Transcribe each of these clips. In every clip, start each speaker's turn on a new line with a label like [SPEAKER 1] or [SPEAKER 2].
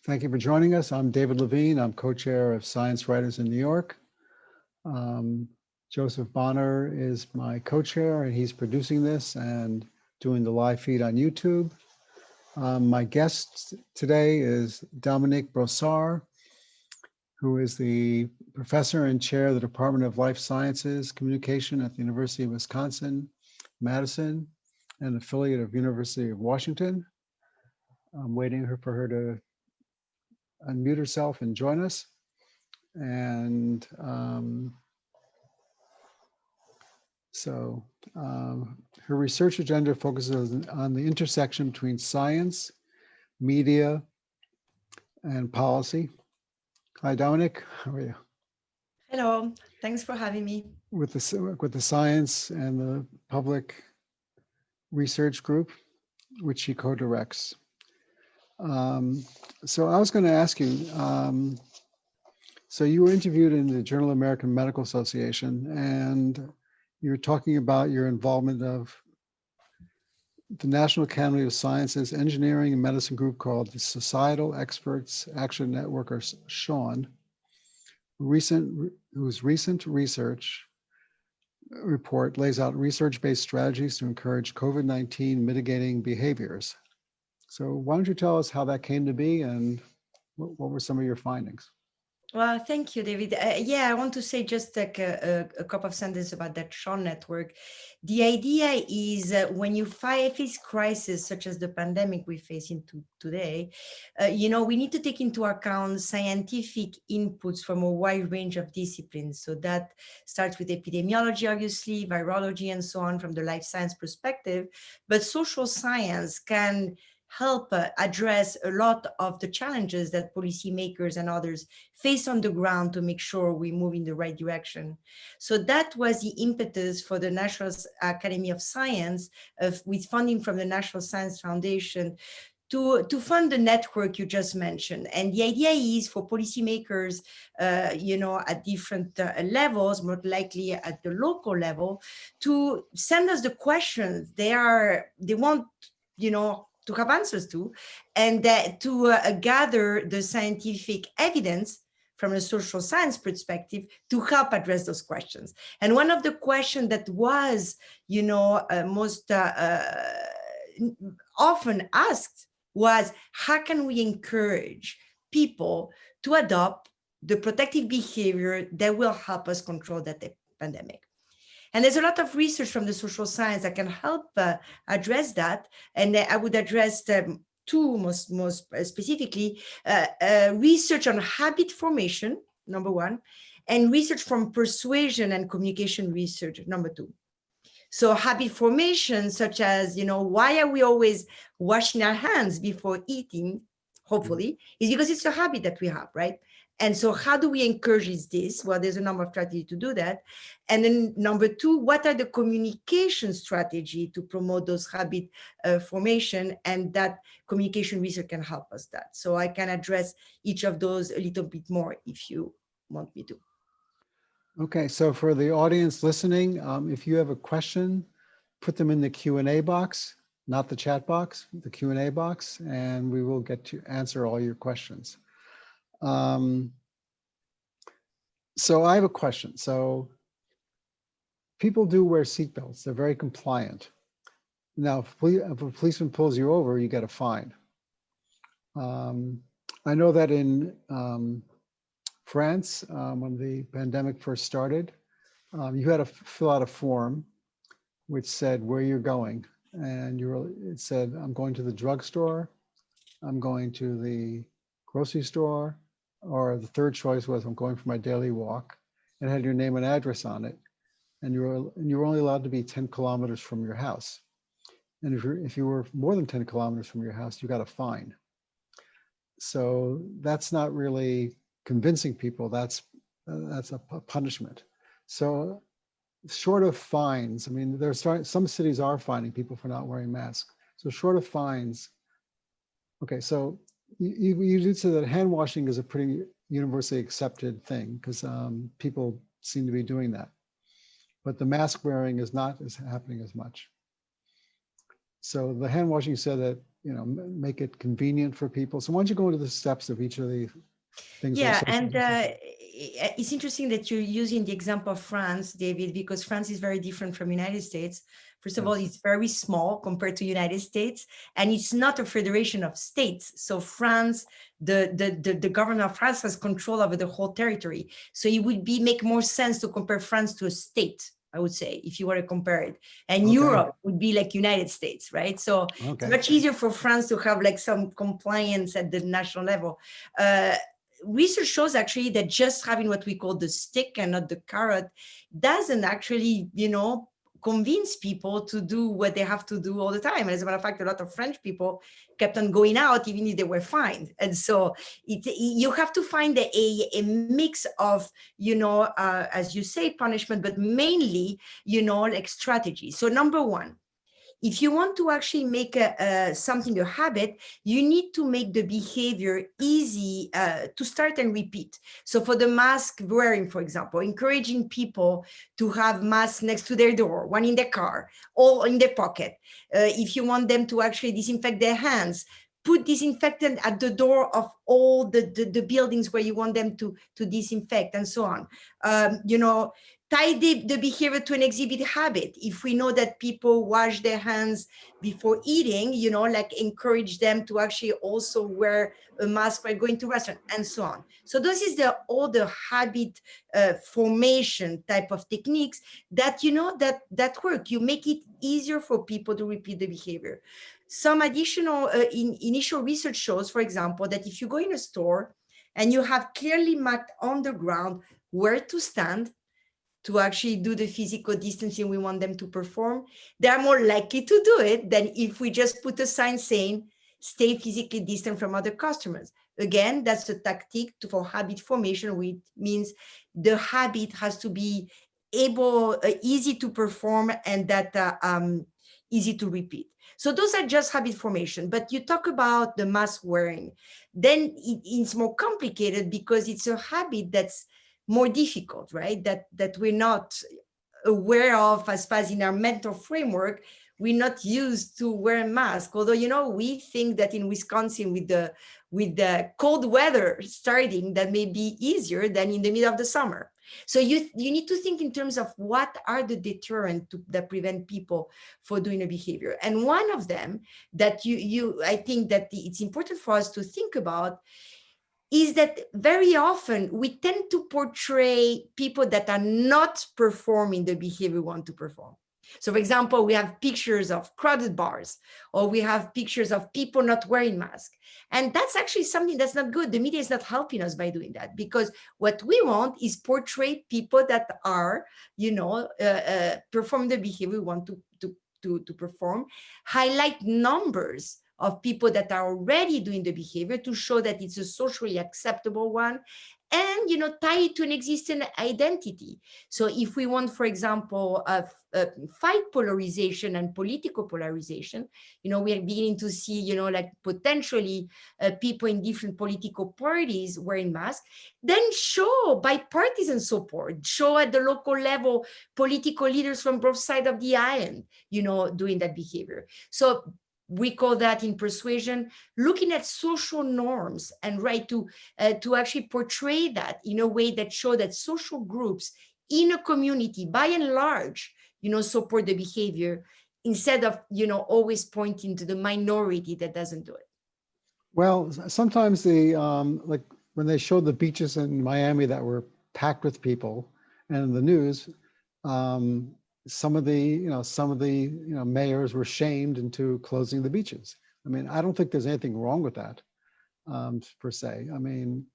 [SPEAKER 1] Thank you for joining us. I'm David Levine. I'm co-chair of Science Writers in New York. Joseph Bonner is my co-chair, and he's producing this and doing the live feed on YouTube. My guest today is Dominique Brossard, who is the professor and chair of the Department of Life Sciences Communication at the University of Wisconsin-Madison, an affiliate of University of Washington. I'm waiting for her to unmute herself and join us. And her research agenda focuses on the intersection between science, media, and policy. Hi, Dominic. How are you?
[SPEAKER 2] Hello. Thanks for having me.
[SPEAKER 1] With the science and the public research group, which she co-directs. So I was going to ask you, so you were interviewed in the Journal of American Medical Association, and you were talking about your involvement of the National Academy of Sciences Engineering and Medicine group called the Societal Experts Action Network, or SEAN, whose recent research report lays out research-based strategies to encourage COVID-19 mitigating behaviors. So why don't you tell us how that came to be and what were some of your findings?
[SPEAKER 2] Well, thank you, David. I want to say just like a couple of sentences about that SEAN network. The idea is when you face crises such as the pandemic we face today, we need to take into account scientific inputs from a wide range of disciplines. So that starts with epidemiology, obviously, virology, and so on from the life science perspective. But social science can help address a lot of the challenges that policymakers and others face on the ground to make sure we move in the right direction. So that was the impetus for the National Academy of Science, with funding from the National Science Foundation, to fund the network you just mentioned. And the idea is for policymakers, at different levels, more likely at the local level, to send us the questions they want, to have answers to, and to gather the scientific evidence from a social science perspective to help address those questions. And one of the questions that was, most often asked was, how can we encourage people to adopt the protective behavior that will help us control that pandemic? And there's a lot of research from the social science that can help address that. And I would address two most specifically, research on habit formation, number one, and research from persuasion and communication research, number two. So habit formation, such as, why are we always washing our hands before eating, hopefully, is because it's a habit that we have, right? And so how do we encourage this? Well, there's a number of strategies to do that. And then number two, what are the communication strategy to promote those habit formation? And that communication research can help us that. So I can address each of those a little bit more if you want me to.
[SPEAKER 1] Okay, so for the audience listening, if you have a question, put them in the Q&A box, not the chat box, the Q&A box, and we will get to answer all your questions. So I have a question. So people do wear seatbelts. They're very compliant. Now, if a policeman pulls you over, you get a fine. I know that in France, when the pandemic first started, you had to fill out a form which said where you're going. And it said, I'm going to the drugstore, I'm going to the grocery store, or the third choice was I'm going for my daily walk. It had your name and address on it. And you were only allowed to be 10 kilometers from your house. And if you were more than 10 kilometers from your house, you got a fine. So that's not really convincing people. That's a punishment. So short of fines, I mean, some cities are fining people for not wearing masks. So short of fines, okay, so you did say that hand washing is a pretty universally accepted thing because people seem to be doing that. But the mask wearing is not happening as much. So the hand washing said that make it convenient for people. So why don't you go into the steps of each of the things?
[SPEAKER 2] Yeah, and it's interesting that you're using the example of France, David, because France is very different from United States. First of all, it's very small compared to United States, and it's not a federation of states. So France, the government of France has control over the whole territory. So it would make more sense to compare France to a state, I would say, if you were to compare it. And Europe would be like United States, right? So it's much easier for France to have like some compliance at the national level. Research shows actually that just having what we call the stick and not the carrot doesn't actually, convince people to do what they have to do all the time. And as a matter of fact, a lot of French people kept on going out even if they were fined. And so you have to find a mix of, as you say, punishment, but mainly, like strategy. So number one, if you want to actually make something a habit, you need to make the behavior easy to start and repeat. So for the mask wearing, for example, encouraging people to have masks next to their door, one in their car, or in their pocket. If you want them to actually disinfect their hands, put disinfectant at the door of all the buildings where you want them to disinfect, and so on. Tie the behavior to an exhibit habit. If we know that people wash their hands before eating, like encourage them to actually also wear a mask while going to restaurant, and so on. So this is all the habit formation type of techniques that, that work. You make it easier for people to repeat the behavior. Some additional initial research shows, for example, that if you go in a store and you have clearly marked on the ground where to stand to actually do the physical distancing we want them to perform, they are more likely to do it than if we just put a sign saying, stay physically distant from other customers. Again, that's a tactic for habit formation, which means the habit has to be easy to perform and that easy to repeat. So those are just habit formation, but you talk about the mask wearing, then it's more complicated because it's a habit that's more difficult, right? That we're not aware of as far as in our mental framework, we're not used to wear a mask. Although, we think that in Wisconsin with the cold weather starting, that may be easier than in the middle of the summer. So you need to think in terms of what are the deterrents that prevent people for doing a behavior. And one of them that I think that it's important for us to think about is that very often we tend to portray people that are not performing the behavior we want to perform. So for example, we have pictures of crowded bars, or we have pictures of people not wearing masks. And that's actually something that's not good. The media is not helping us by doing that, because what we want is portray people that are, perform the behavior we want to perform, highlight numbers of people that are already doing the behavior to show that it's a socially acceptable one, and tie it to an existing identity. So if we want, for example, fight polarization and political polarization, we are beginning to see, like potentially people in different political parties wearing masks, then show bipartisan support, show at the local level political leaders from both sides of the aisle, doing that behavior. So we call that in persuasion, looking at social norms and to actually portray that in a way that show that social groups in a community, by and large, support the behavior, instead of, always pointing to the minority that doesn't do it.
[SPEAKER 1] Well, sometimes like when they showed the beaches in Miami that were packed with people, and in the news, some of the mayors were shamed into closing the beaches. I mean, I don't think there's anything wrong with that, per se. I mean,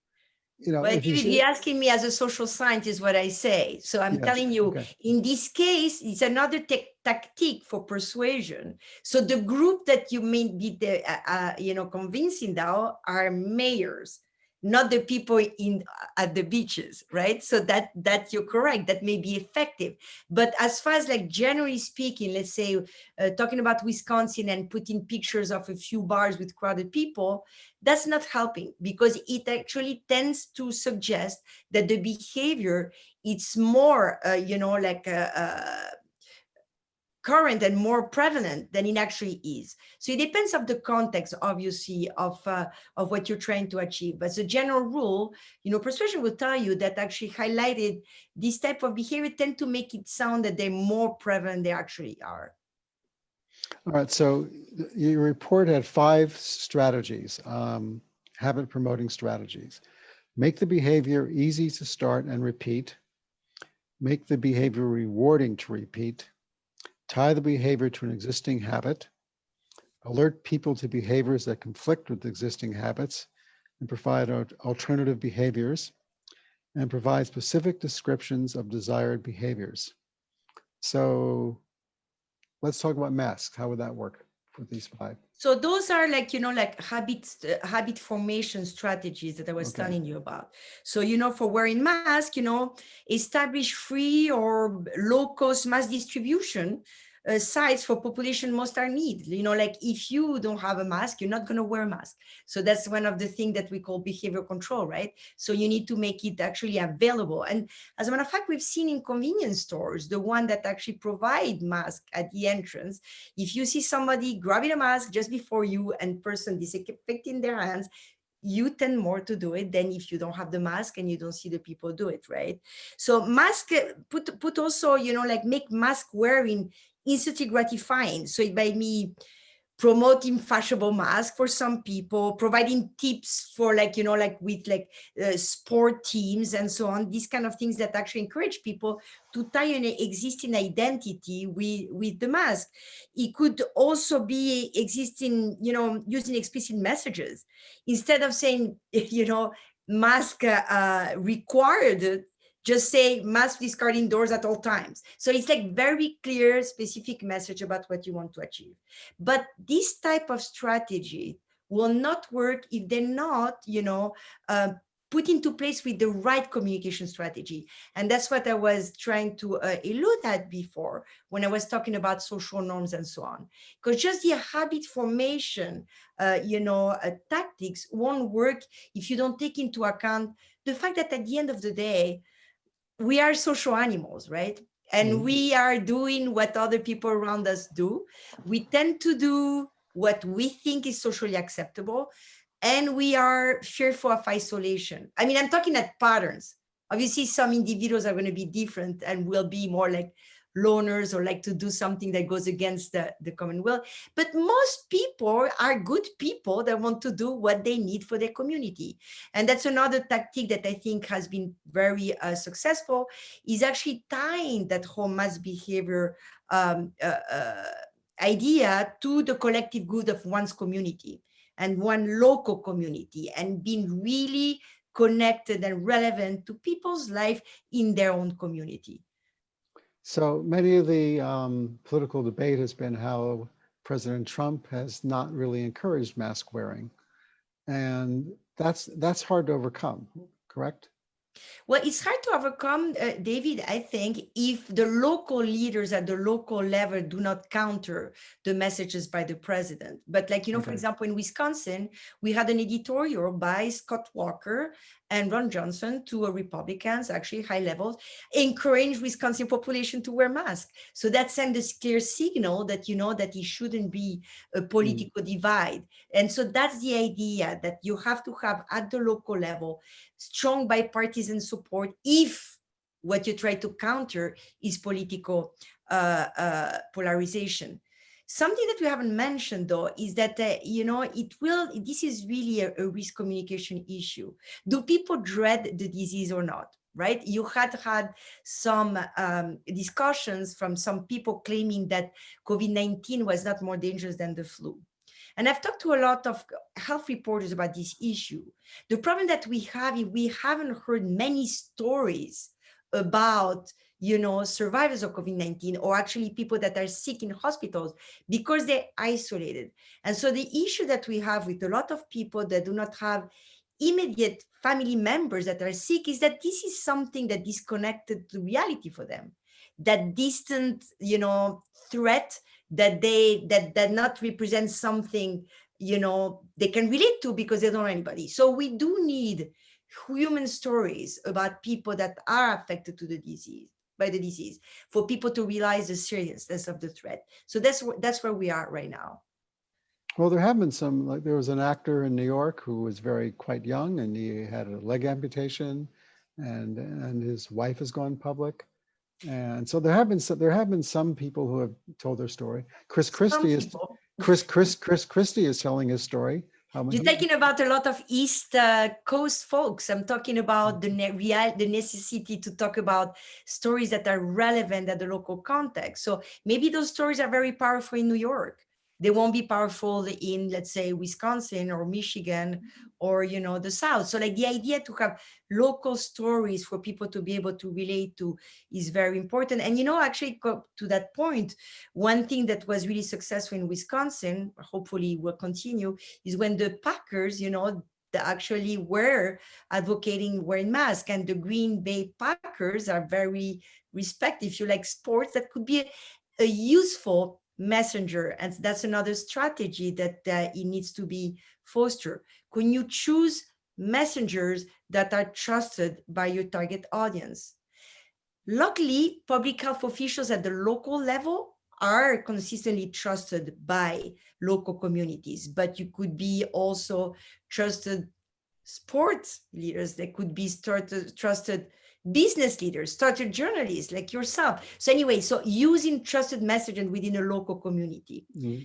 [SPEAKER 2] But if you're asking me as a social scientist what I say, so I'm telling you, in this case, it's another tactic for persuasion. So the group that you may be convincing now are mayors, not the people at the beaches, right? So that you're correct, that may be effective. But as far as like generally speaking, let's say talking about Wisconsin and putting pictures of a few bars with crowded people, that's not helping, because it actually tends to suggest that the behavior, it's more, current and more prevalent than it actually is. So it depends of the context, obviously, of what you're trying to achieve. But as a general rule, persuasion will tell you that actually highlighted this type of behavior tend to make it sound that they're more prevalent than they actually are.
[SPEAKER 1] All right, so your report had 5 strategies, habit promoting strategies. Make the behavior easy to start and repeat. Make the behavior rewarding to repeat. Tie the behavior to an existing habit. Alert people to behaviors that conflict with existing habits and provide alternative behaviors, and provide specific descriptions of desired behaviors. So let's talk about masks. How would that work for these 5?
[SPEAKER 2] So those are like, like habit formation strategies that I was telling you about. So, for wearing mask, establish free or low cost mass distribution sites for population most are need. Like if you don't have a mask, you're not going to wear a mask. So that's one of the things that we call behavior control, right? So you need to make it actually available. And as a matter of fact, we've seen in convenience stores, the one that actually provide mask at the entrance, if you see somebody grabbing a mask just before you and person disinfecting their hands, you tend more to do it than if you don't have the mask and you don't see the people do it, right? So mask, put also, like make mask wearing instantly gratifying. So it might be promoting fashionable masks for some people, providing tips for with sport teams and so on, these kind of things that actually encourage people to tie an existing identity with the mask. It could also be existing, using explicit messages. Instead of saying, mask required, just say mask discard indoors at all times. So it's like very clear, specific message about what you want to achieve. But this type of strategy will not work if they're not, put into place with the right communication strategy. And that's what I was trying to allude at before when I was talking about social norms and so on. Because just the habit formation, tactics won't work if you don't take into account the fact that at the end of the day, we are social animals, right? And we are doing what other people around us do. We tend to do what we think is socially acceptable, and we are fearful of isolation. I mean, I'm talking at patterns. Obviously, some individuals are going to be different and will be more like loners or like to do something that goes against the common will. But most people are good people that want to do what they need for their community. And that's another tactic that I think has been very successful, is actually tying that whole mass behavior idea to the collective good of one's community and one local community, and being really connected and relevant to people's life in their own community.
[SPEAKER 1] So many of the political debate has been how President Trump has not really encouraged mask wearing. And that's hard to overcome, correct?
[SPEAKER 2] Well, it's hard to overcome, David, I think, if the local leaders at the local level do not counter the messages by the president. But for example, in Wisconsin, we had an editorial by Scott Walker and Ron Johnson, two Republicans, actually high levels, encourage Wisconsin population to wear masks. So that sent a clear signal that, that it shouldn't be a political divide. And so that's the idea, that you have to have at the local level strong bipartisan support if what you try to counter is political polarization. Something that we haven't mentioned, though, is that, this is really a risk communication issue. Do people dread the disease or not? Right? You had some discussions from some people claiming that COVID-19 was not more dangerous than the flu. And I've talked to a lot of health reporters about this issue. The problem that we have is we haven't heard many stories about, survivors of COVID-19, or actually people that are sick in hospitals because they're isolated. And so the issue that we have with a lot of people that do not have immediate family members that are sick is that this is something that disconnected to reality for them. That distant, threat that not represent something, they can relate to because they don't know anybody. So we do need human stories about people that are affected to the disease. by the disease, for people to realize the seriousness of the threat. So that's where we are right now.
[SPEAKER 1] Well, there have been some, like there was an actor in New York who was quite young, and he had a leg amputation, and his wife has gone public. And so there have been some people who have told their story. Chris Christie is telling his story.
[SPEAKER 2] You're talking about a lot of East Coast folks. I'm talking about the necessity to talk about stories that are relevant at the local context. So maybe those stories are very powerful in New York. They won't be powerful in, let's say, Wisconsin or Michigan or, the South. So like the idea to have local stories for people to be able to relate to is very important. And, actually to that point, one thing that was really successful in Wisconsin, hopefully will continue, is when the Packers, they actually were advocating wearing masks, and the Green Bay Packers are very respected. If you like sports, that could be a useful messenger, and that's another strategy that it needs to be fostered. Can you choose messengers that are trusted by your target audience? Luckily, public health officials at the local level are consistently trusted by local communities, but you could be also trusted sports leaders. They could be trusted business leaders, trusted journalists like yourself. So anyway, so using trusted messaging within a local community. Mm-hmm.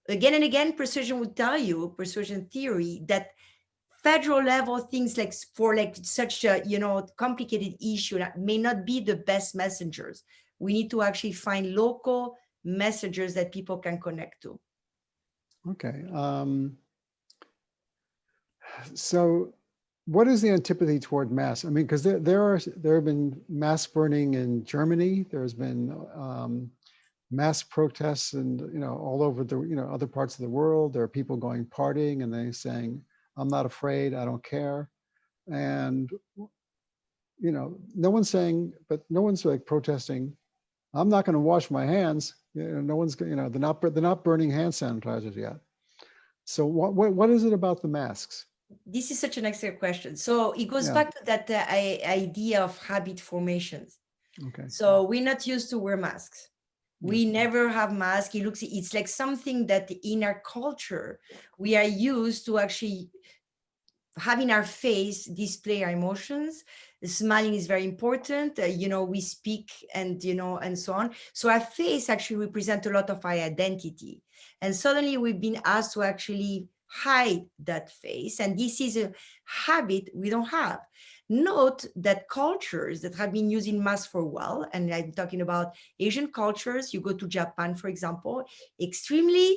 [SPEAKER 2] Again and again, persuasion would tell you, persuasion theory, that federal level things like for like such a complicated issue that may not be the best messengers. We need to actually find local messengers that people can connect to.
[SPEAKER 1] Okay. So what is the antipathy toward mass? I mean, because there have been mass burning in Germany. There's been mass protests and all over the other parts of the world. There are people going partying and they saying, "I'm not afraid. I don't care," and no one's saying, but no one's like protesting, "I'm not going to wash my hands." No one's they're not burning hand sanitizers yet. So what is it about the masks?
[SPEAKER 2] This is such an excellent question. So it goes back to that idea of habit formations. Okay. So we're not used to wear masks. We never have masks. It's like something that in our culture, we are used to actually having our face display our emotions. Smiling is very important. We speak and so on. So our face actually represents a lot of our identity. And suddenly we've been asked to actually hide that face. And this is a habit we don't have. Note that cultures that have been using masks for a while, and I'm talking about Asian cultures, you go to Japan, for example, extremely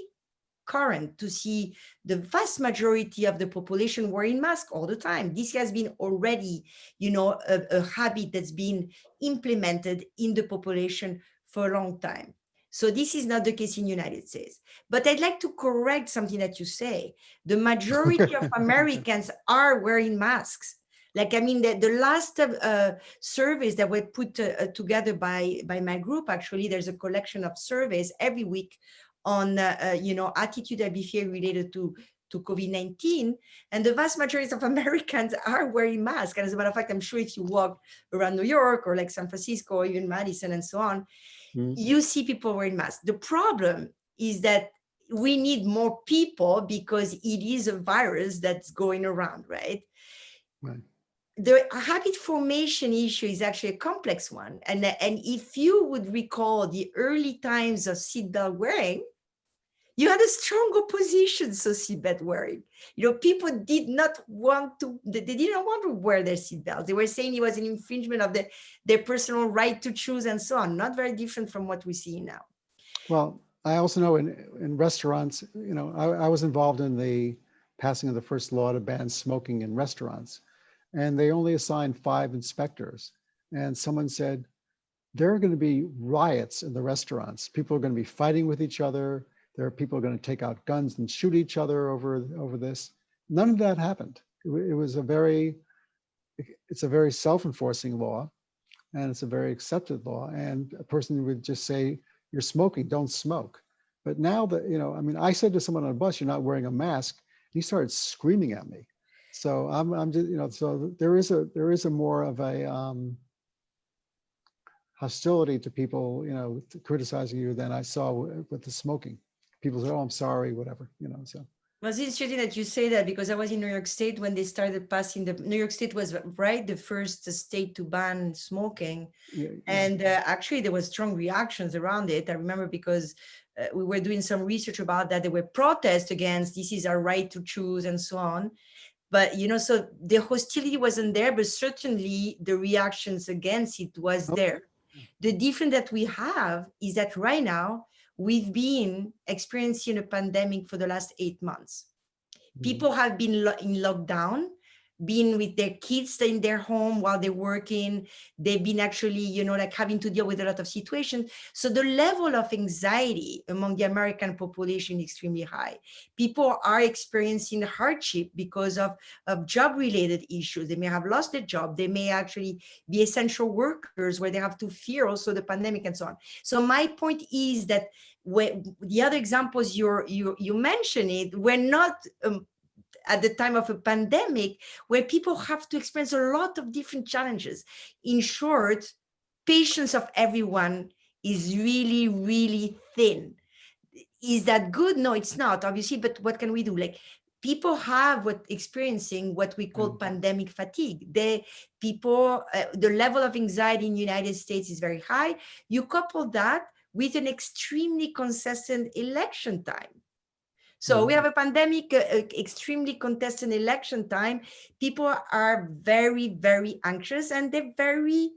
[SPEAKER 2] current to see the vast majority of the population wearing masks all the time. This has been already, a habit that's been implemented in the population for a long time. So this is not the case in the United States. But I'd like to correct something that you say. The majority of Americans are wearing masks. Like, I mean, the last surveys that were put together by my group, actually, there's a collection of surveys every week on, attitude and behavior related to COVID-19. And the vast majority of Americans are wearing masks. And as a matter of fact, I'm sure if you walk around New York or like San Francisco or even Madison and so on, you see people wearing masks. The problem is that we need more people because it is a virus that's going around, right? Right. The habit formation issue is actually a complex one. And if you would recall the early times of seatbelt wearing, you had a strong opposition to seatbelt wearing. People did not want to, they didn't want to wear their seatbelts. They were saying it was an infringement of their personal right to choose and so on. Not very different from what we see now.
[SPEAKER 1] Well, I also know in restaurants, I was involved in the passing of the first law to ban smoking in restaurants. And they only assigned 5 inspectors. And someone said, there are going to be riots in the restaurants. People are going to be fighting with each other. There are people going to take out guns and shoot each other over this. None of that happened. It's a very self-enforcing law, and it's a very accepted law. And a person would just say, you're smoking, don't smoke. But now that, I said to someone on a bus, you're not wearing a mask. He started screaming at me. So I'm just, so there is a more of a, hostility to people, criticizing you than I saw with the smoking. People say, "Oh, I'm sorry," whatever, so.
[SPEAKER 2] Well, it's interesting that you say that, because I was in New York State when they started passing New York State was the first state to ban smoking.
[SPEAKER 1] Yeah.
[SPEAKER 2] And actually there was strong reactions around it. I remember, because we were doing some research about that. There were protests against, this is our right to choose and so on. But, so the hostility wasn't there, but certainly the reactions against it was there. The difference that we have is that right now we've been experiencing a pandemic for the last 8 months. People have been in lockdown, been with their kids in their home while they're working. They've been actually, having to deal with a lot of situations. So the level of anxiety among the American population is extremely high. People are experiencing hardship because of job-related issues. They may have lost their job. They may actually be essential workers where they have to fear also the pandemic and so on. So my point is that the other examples you mentioned it, we're not at the time of a pandemic where people have to experience a lot of different challenges. In short, patience of everyone is really, really thin. Is that good? No, it's not, obviously, but what can we do? Like, people have experiencing what we call pandemic fatigue. The level of anxiety in the United States is very high. You couple that with an extremely consistent election time. So we have a pandemic, extremely contested election time. People are very, very anxious, and they're very,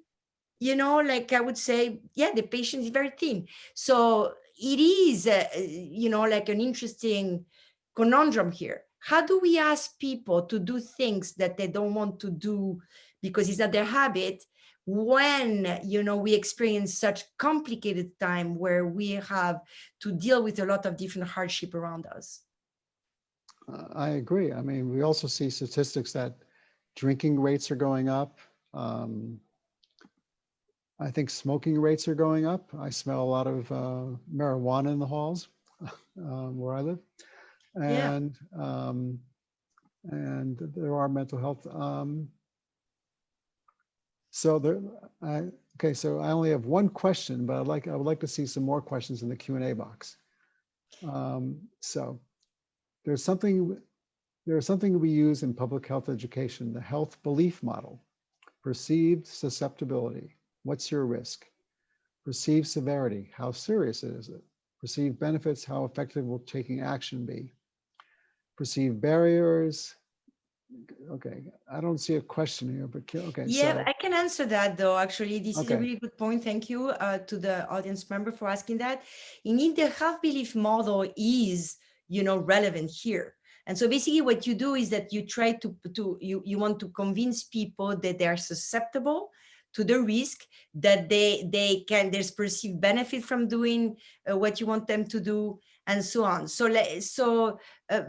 [SPEAKER 2] I would say, the patience is very thin. So it is, an interesting conundrum here. How do we ask people to do things that they don't want to do because it's not their habit, when we experience such complicated time where we have to deal with a lot of different hardship around us?
[SPEAKER 1] I agree. I mean, we also see statistics that drinking rates are going up. I think smoking rates are going up. I smell a lot of marijuana in the halls where I live, and there are mental health. So okay. So I only have one question, but I would like to see some more questions in the Q&A box. So there's something we use in public health education, the health belief model. Perceived susceptibility, what's your risk? Perceived severity, how serious is it? Perceived benefits, how effective will taking action be? Perceived barriers. Okay, I don't see a question here, but okay.
[SPEAKER 2] Yeah,
[SPEAKER 1] so,
[SPEAKER 2] I can answer that though. Actually, this is a
[SPEAKER 1] okay.
[SPEAKER 2] really good point. Thank you to the audience member for asking that. Indeed, the health belief model is, relevant here. And so basically what you do is that you try you want to convince people that they are susceptible to the risk, that there's perceived benefit from doing what you want them to do, and so on. So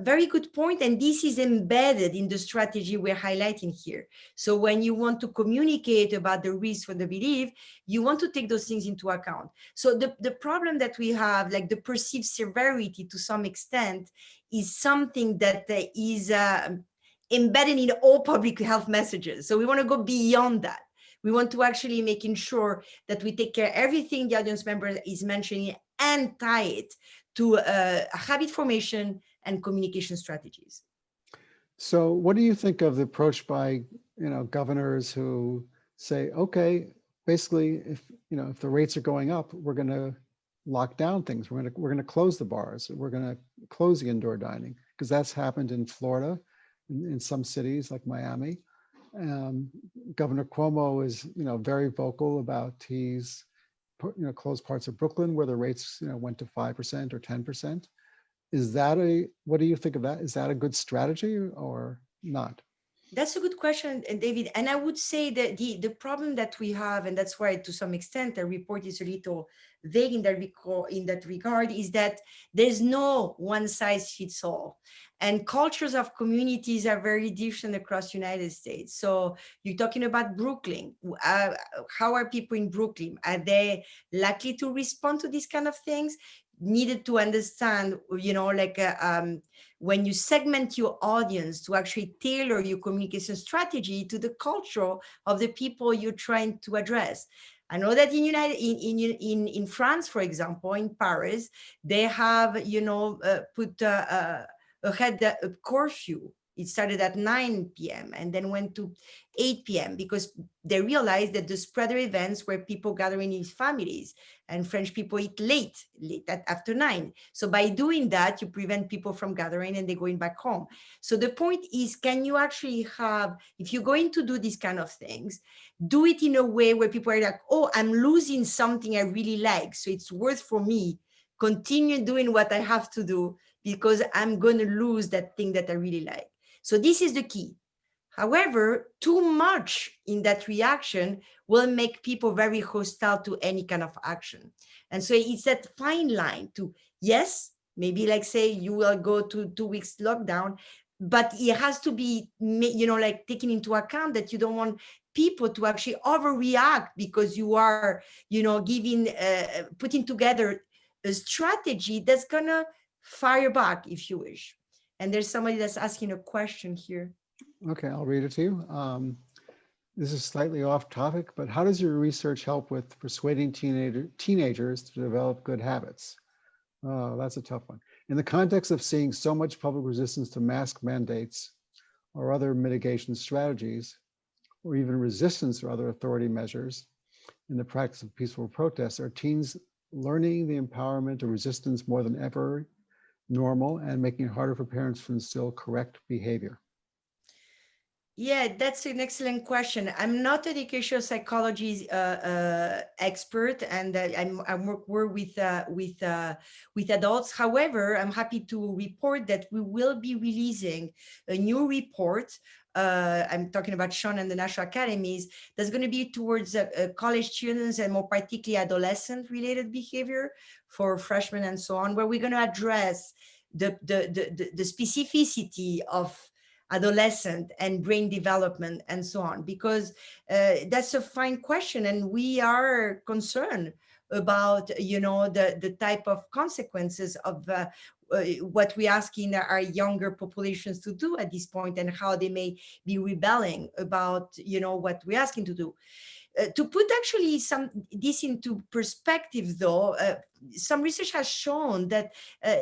[SPEAKER 2] very good point. And this is embedded in the strategy we're highlighting here. So when you want to communicate about the risk for the belief, you want to take those things into account. So the problem that we have, like the perceived severity to some extent, is something that is embedded in all public health messages. So we want to go beyond that. We want to actually making sure that we take care of everything the audience member is mentioning and tie it to habit formation and communication strategies.
[SPEAKER 1] So what do you think of the approach by, governors who say, okay, basically, if the rates are going up, we're going to lock down things. We're going to close the bars. We're going to close the indoor dining, because that's happened in Florida, in some cities like Miami. Governor Cuomo is, very vocal about he's, closed parts of Brooklyn where the rates, went to 5% or 10%. Is that what do you think of that? Is that a good strategy or not?
[SPEAKER 2] That's a good question, David. And I would say that the problem that we have, and that's why to some extent the report is a little vague in that regard, is that there's no one size fits all. And cultures of communities are very different across the United States. So you're talking about Brooklyn. How are people in Brooklyn? Are they likely to respond to these kind of things? Needed to understand, when you segment your audience, to actually tailor your communication strategy to the culture of the people you're trying to address. I know that in France, for example, in Paris, they have, put ahead a curfew. It started at 9 p.m. and then went to 8 p.m. because they realized that the spreader events were people gathering in families, and French people eat late after 9. So by doing that, you prevent people from gathering and they're going back home. So the point is, can you actually have, if you're going to do these kind of things, do it in a way where people are like, oh, I'm losing something I really like, so it's worth for me continue doing what I have to do because I'm going to lose that thing that I really like. So this is the key. However, too much in that reaction will make people very hostile to any kind of action. And so it's that fine line to, yes, maybe like say you will go to 2 weeks lockdown, but it has to be, like taken into account that you don't want people to actually overreact because you are, putting together a strategy that's gonna fire back, if you wish. And there's somebody that's asking a question here.
[SPEAKER 1] Okay, I'll read it to you. This is slightly off topic, but how does your research help with persuading teenagers to develop good habits? Oh, that's a tough one. In the context of seeing so much public resistance to mask mandates or other mitigation strategies, or even resistance to other authority measures in the practice of peaceful protest, are teens learning the empowerment of resistance more than ever normal and making it harder for parents to instill correct behavior?
[SPEAKER 2] Yeah, that's an excellent question. I'm not an educational psychology expert, and I work with adults. However, I'm happy to report that we will be releasing a new report. I'm talking about Sean and the National Academies. That's going to be towards college students and more particularly adolescent-related behavior for freshmen and so on, where we're going to address the specificity of adolescent and brain development and so on, because that's a fine question, and we are concerned about the type of consequences of what we're asking our younger populations to do at this point, and how they may be rebelling about what we're asking to do. To put actually this into perspective, though, some research has shown that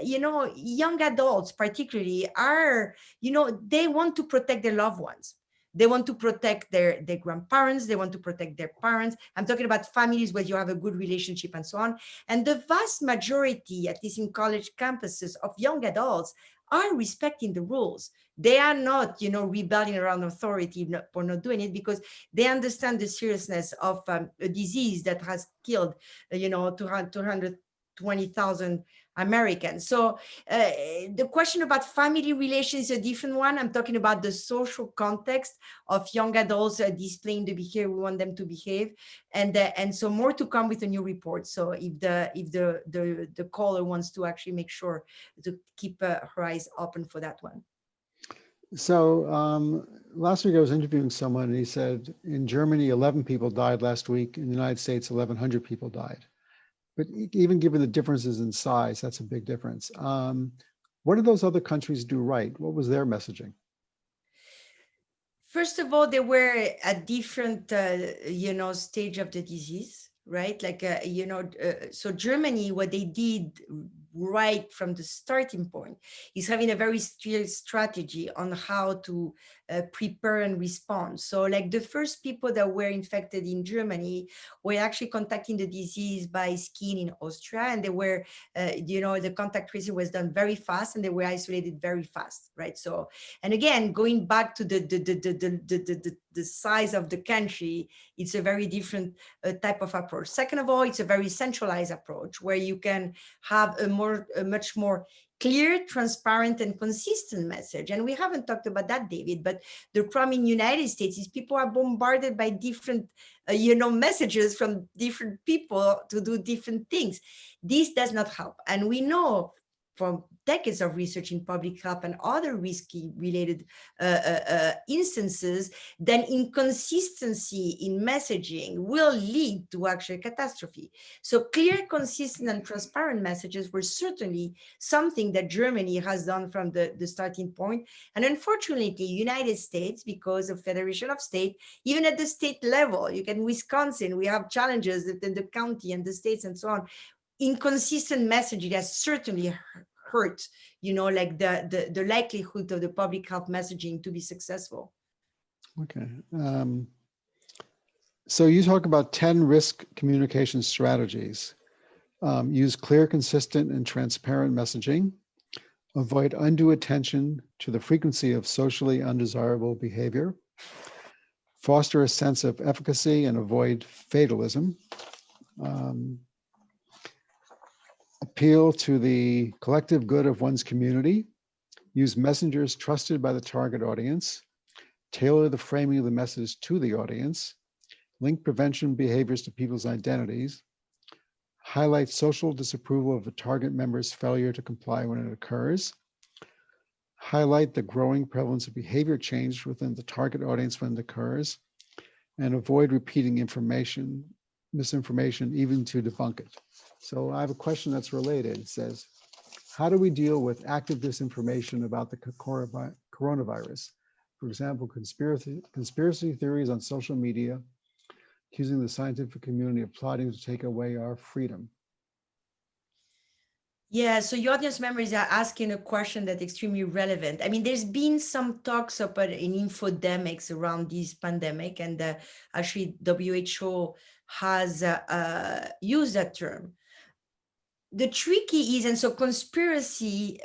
[SPEAKER 2] young adults particularly are, they want to protect their loved ones. They want to protect their grandparents. They want to protect their parents. I'm talking about families where you have a good relationship and so on. And the vast majority, at least in college campuses, of young adults are respecting the rules. They are not, rebelling around authority for not doing it, because they understand the seriousness of a disease that has killed, 220,000 Americans. So the question about family relations is a different one. I'm talking about the social context of young adults displaying the behavior we want them to behave, and so more to come with a new report. So if the caller wants to actually make sure to keep her eyes open for that one.
[SPEAKER 1] So last week I was interviewing someone and he said in Germany, 11 people died last week. In the United States, 1,100 people died. But even given the differences in size, that's a big difference. What did those other countries do right? What was their messaging?
[SPEAKER 2] First of all, they were at different, stage of the disease, right? Like, so Germany, what they did right from the starting point is having a very strict strategy on how to prepare and respond. So like the first people that were infected in Germany were actually contacting the disease by skiing in Austria, and they were, the contact tracing was done very fast and they were isolated very fast, right? So, and again, going back to the size of the country, it's a very different type of approach. Second of all, it's a very centralized approach where you can have a much more clear, transparent, and consistent message. And we haven't talked about that, David, but the problem in the United States is people are bombarded by different, messages from different people to do different things. This does not help. And we know from decades of research in public health and other risky related instances, then inconsistency in messaging will lead to actual catastrophe. So clear, consistent, and transparent messages were certainly something that Germany has done from the starting point. And unfortunately, United States, because of Federation of State, even at the state level, you can Wisconsin, we have challenges within the county and the states and so on. Inconsistent messaging has certainly hurt, like the likelihood of the public health messaging to be successful.
[SPEAKER 1] Okay. So you talk about 10 risk communication strategies. Use clear, consistent, and transparent messaging. Avoid undue attention to the frequency of socially undesirable behavior. Foster a sense of efficacy and avoid fatalism. Appeal to the collective good of one's community. Use messengers trusted by the target audience. Tailor the framing of the message to the audience. Link prevention behaviors to people's identities. Highlight social disapproval of a target member's failure to comply when it occurs. Highlight the growing prevalence of behavior change within the target audience when it occurs. And avoid repeating misinformation, even to debunk it. So I have a question that's related. It says, how do we deal with active disinformation about the coronavirus? For example, conspiracy theories on social media, accusing the scientific community of plotting to take away our freedom.
[SPEAKER 2] Yeah, so your audience members are asking a question that's extremely relevant. I mean, there's been some talks about in infodemics around this pandemic, and actually WHO has used that term. The tricky is, and so conspiracy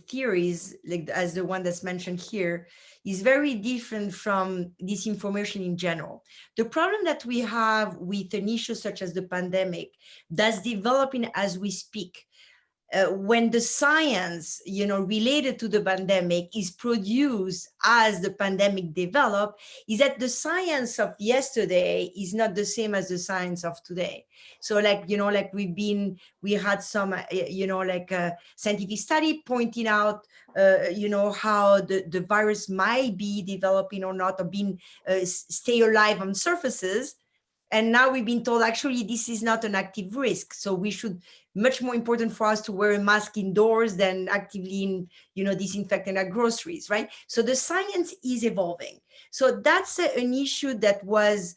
[SPEAKER 2] theories, like as the one that's mentioned here, is very different from disinformation in general. The problem that we have with an issue such as the pandemic that's developing as we speak, when the science, related to the pandemic is produced as the pandemic developed, is that the science of yesterday is not the same as the science of today. So we had some, scientific study pointing out, how the virus might be developing or not, or being stay alive on surfaces. And now we've been told, actually, this is not an active risk. So we should, much more important for us to wear a mask indoors than actively, disinfecting our groceries, right? So the science is evolving. So that's an issue that was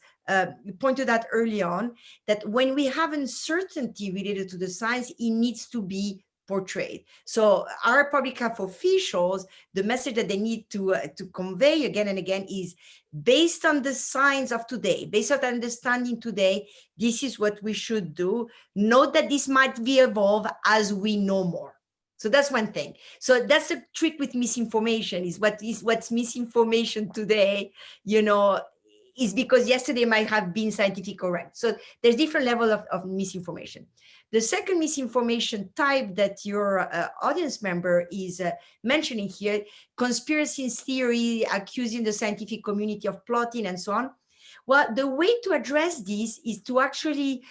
[SPEAKER 2] pointed out early on, that when we have uncertainty related to the science, it needs to be portrayed. So our public health officials, the message that they need to convey again and again is, based on the science of today, based on understanding today, this is what we should do. Note that this might be evolve as we know more. So that's one thing. So that's a trick with misinformation, is what's misinformation today, is because yesterday might have been scientifically correct. So there's different level of misinformation. The second misinformation type that your audience member is mentioning here, conspiracy theory, accusing the scientific community of plotting and so on. Well, the way to address this is to actually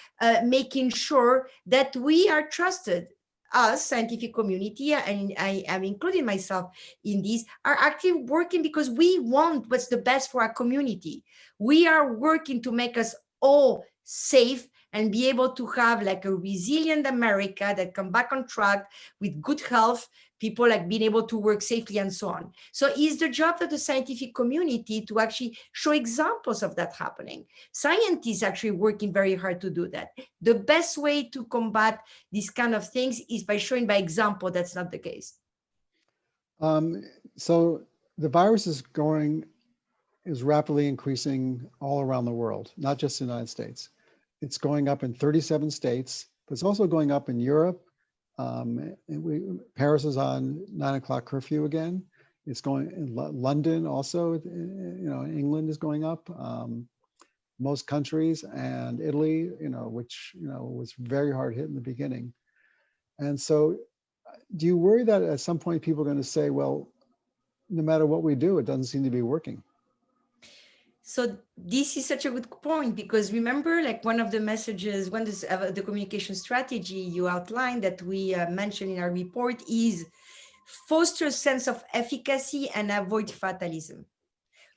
[SPEAKER 2] making sure that we are trusted. Us, scientific community, and I am including myself in this, are active working because we want what's the best for our community. We are working to make us all safe and be able to have like a resilient America that come back on track with good health, people like being able to work safely and so on. So it's the job of the scientific community to actually show examples of that happening. Scientists actually working very hard to do that. The best way to combat these kind of things is by showing by example that's not the case.
[SPEAKER 1] So the virus is rapidly increasing all around the world, not just the United States. It's going up in 37 states, but it's also going up in Europe. Paris is on 9 o'clock curfew again. It's going in London also, England is going up. Most countries, and Italy, which, was very hard hit in the beginning. And so do you worry that at some point people are going to say, well, no matter what we do, it doesn't seem to be working?
[SPEAKER 2] So this is such a good point, because remember, like one of the messages, the communication strategy you outlined that we mentioned in our report is foster a sense of efficacy and avoid fatalism.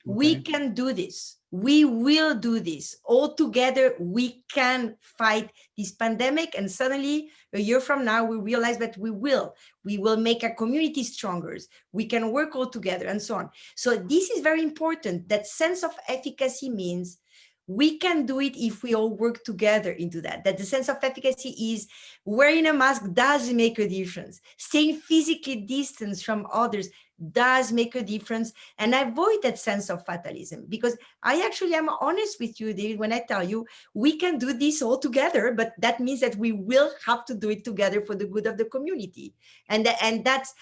[SPEAKER 2] We can do this. We will do this. All together, we can fight this pandemic. And suddenly, a year from now, we realize that we will. We will make our community stronger. We can work all together and so on. So this is very important. That sense of efficacy means we can do it if we all work together into that. That the sense of efficacy is wearing a mask does make a difference. Staying physically distant from others does make a difference, and avoid that sense of fatalism, because I actually am honest with you, David, when I tell you we can do this all together, but that means that we will have to do it together for the good of the community. And that's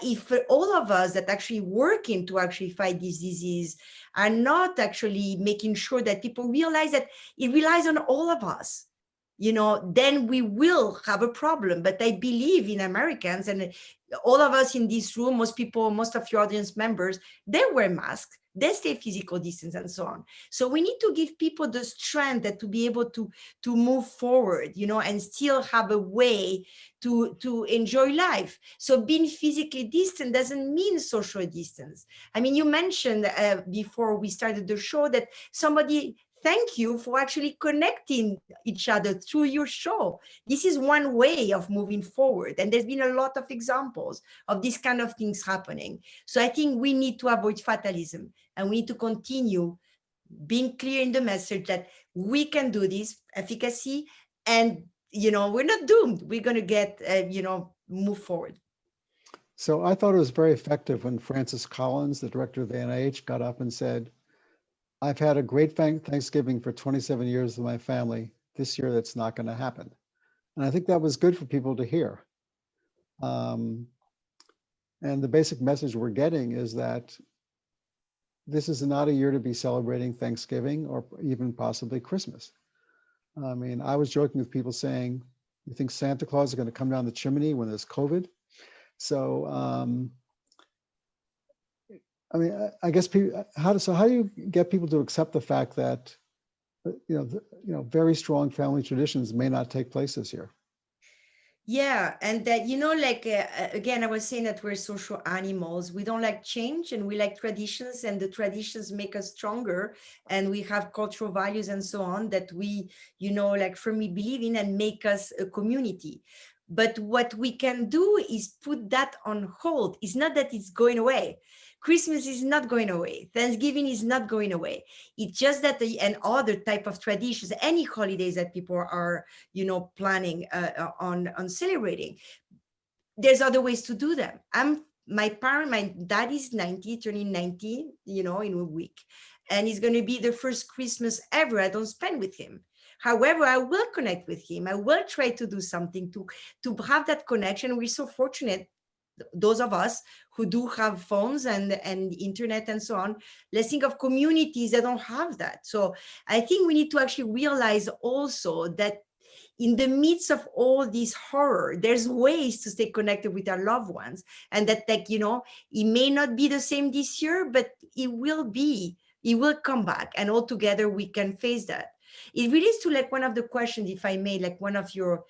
[SPEAKER 2] if all of us that actually working to actually fight this disease are not actually making sure that people realize that it relies on all of us, then we will have a problem. But I believe in Americans, and all of us in this room, most of your audience members, they wear masks, they stay physical distance and so on. So we need to give people the strength that to be able to move forward, and still have a way to enjoy life. So being physically distant doesn't mean social distance. I mean, you mentioned before we started the show that somebody thank you for actually connecting each other through your show. This is one way of moving forward. And there's been a lot of examples of these kind of things happening. So I think we need to avoid fatalism, and we need to continue being clear in the message that we can do this, efficacy, and, we're not doomed. We're going to get, move forward.
[SPEAKER 1] So I thought it was very effective when Francis Collins, the director of the NIH, got up and said, I've had a great Thanksgiving for 27 years with my family. This year, that's not going to happen. And I think that was good for people to hear. And the basic message we're getting is that this is not a year to be celebrating Thanksgiving or even possibly Christmas. I mean, I was joking with people saying, you think Santa Claus is going to come down the chimney when there's COVID? So, I mean, I guess how do you get people to accept the fact that very strong family traditions may not take place this year?
[SPEAKER 2] Yeah, and that, again, I was saying that we're social animals. We don't like change, and we like traditions, and the traditions make us stronger, and we have cultural values and so on that we, firmly believe in and make us a community. But what we can do is put that on hold. It's not that it's going away. Christmas is not going away. Thanksgiving is not going away. It's just that and other type of traditions, any holidays that people are, planning on celebrating, there's other ways to do them. My dad is 90, turning 90, in a week, and it's going to be the first Christmas ever I don't spend with him. However, I will connect with him. I will try to do something to have that connection. We're so fortunate, those of us who do have phones and internet and so on. Let's think of communities that don't have that. So I think we need to actually realize also that in the midst of all this horror, there's ways to stay connected with our loved ones, and that, it may not be the same this year, but it will come back, and all together we can face that. It relates to one of the questions, if I may, one of your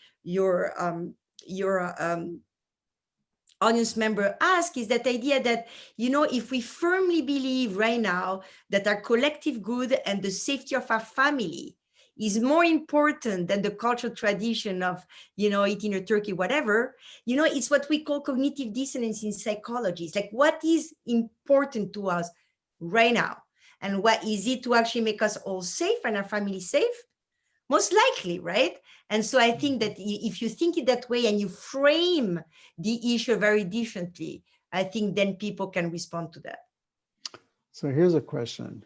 [SPEAKER 2] audience member asked, is that idea that, if we firmly believe right now that our collective good and the safety of our family is more important than the cultural tradition of, eating a turkey, whatever, it's what we call cognitive dissonance in psychology. It's what is important to us right now? And what is it to actually make us all safe and our family safe? Most likely, right? And so I think that if you think it that way and you frame the issue very differently, I think then people can respond to that.
[SPEAKER 1] So here's a question.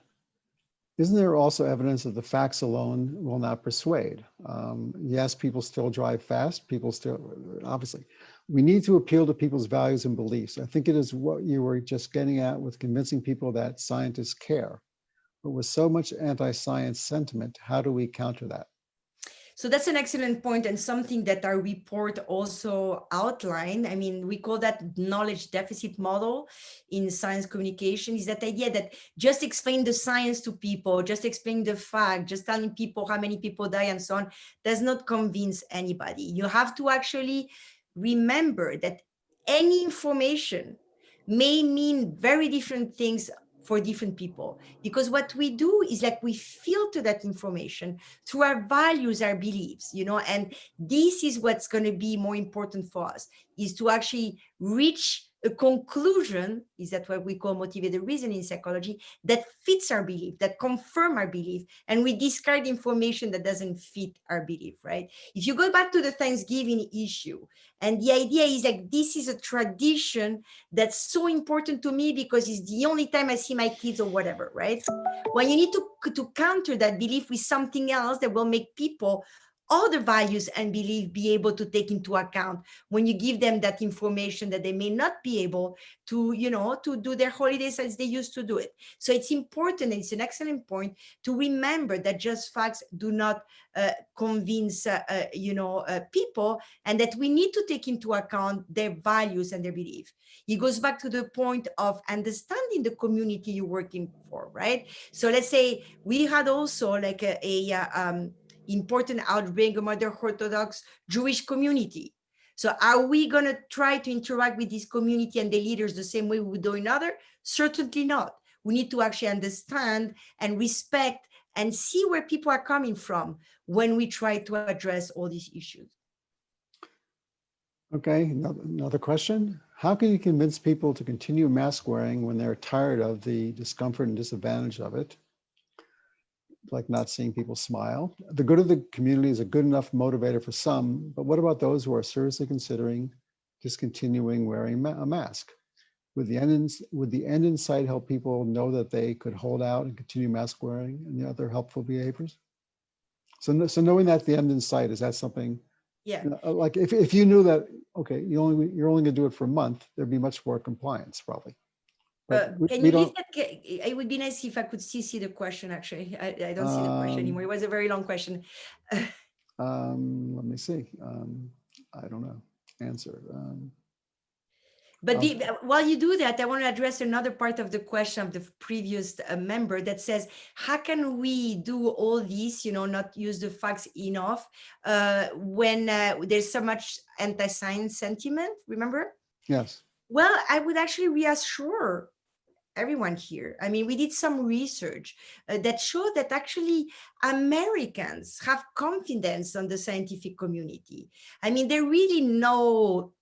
[SPEAKER 1] Isn't there also evidence that the facts alone will not persuade? Yes, people still drive fast. People still, obviously. We need to appeal to people's values and beliefs. I think it is what you were just getting at with convincing people that scientists care. But with so much anti-science sentiment, how do we counter that?
[SPEAKER 2] So that's an excellent point, and something that our report also outlined. I mean, we call that knowledge deficit model in science communication, is that idea that just explain the science to people, just explain the fact, just telling people how many people die and so on, does not convince anybody. You have to actually remember that any information may mean very different things for different people, because what we do is like we filter that information through our values, our beliefs, you know, and this is what's going to be more important for us, is to actually reach a conclusion, is that what we call motivated reasoning in psychology, that fits our belief, that confirm our belief, and we discard information that doesn't fit our belief, right? If you go back to the Thanksgiving issue, and the idea is like, this is a tradition that's so important to me because it's the only time I see my kids or whatever, right? When you need to counter that belief with something else that will make people, all the values and belief, be able to take into account when you give them that information that they may not be able to, you know, to do their holidays as they used to do it. So it's important, and it's an excellent point to remember that just facts do not convince, people, and that we need to take into account their values and their belief. It goes back to the point of understanding the community you're working for, right? So let's say we had also like a important outbreak among the Orthodox Jewish community. So are we going to try to interact with this community and the leaders the same way we would do another? Certainly not. We need to actually understand and respect and see where people are coming from when we try to address all these issues.
[SPEAKER 1] Okay, another question. How can you convince people to continue mask wearing when they're tired of the discomfort and disadvantage of it? Like not seeing people smile. The good of the community is a good enough motivator for some, but what about those who are seriously considering discontinuing wearing a mask? Would the end in sight help people know that they could hold out and continue mask wearing and the other helpful behaviors? So knowing that the end in sight, is that something?
[SPEAKER 2] Yeah.
[SPEAKER 1] You know, like if you knew that, okay, you're only going to do it for a month, there'd be much more compliance probably.
[SPEAKER 2] But can you leave that? It would be nice if I could see the question. Actually, I don't see the question anymore. It was a very long question.
[SPEAKER 1] Let me see. I don't know. Answer.
[SPEAKER 2] But while you do that, I want to address another part of the question of the previous member that says, how can we do all this, you know, not use the facts enough when there's so much anti-science sentiment, remember?
[SPEAKER 1] Yes.
[SPEAKER 2] Well, I would actually reassure everyone here. I mean, we did some research that showed that actually Americans have confidence on the scientific community. I mean, they really know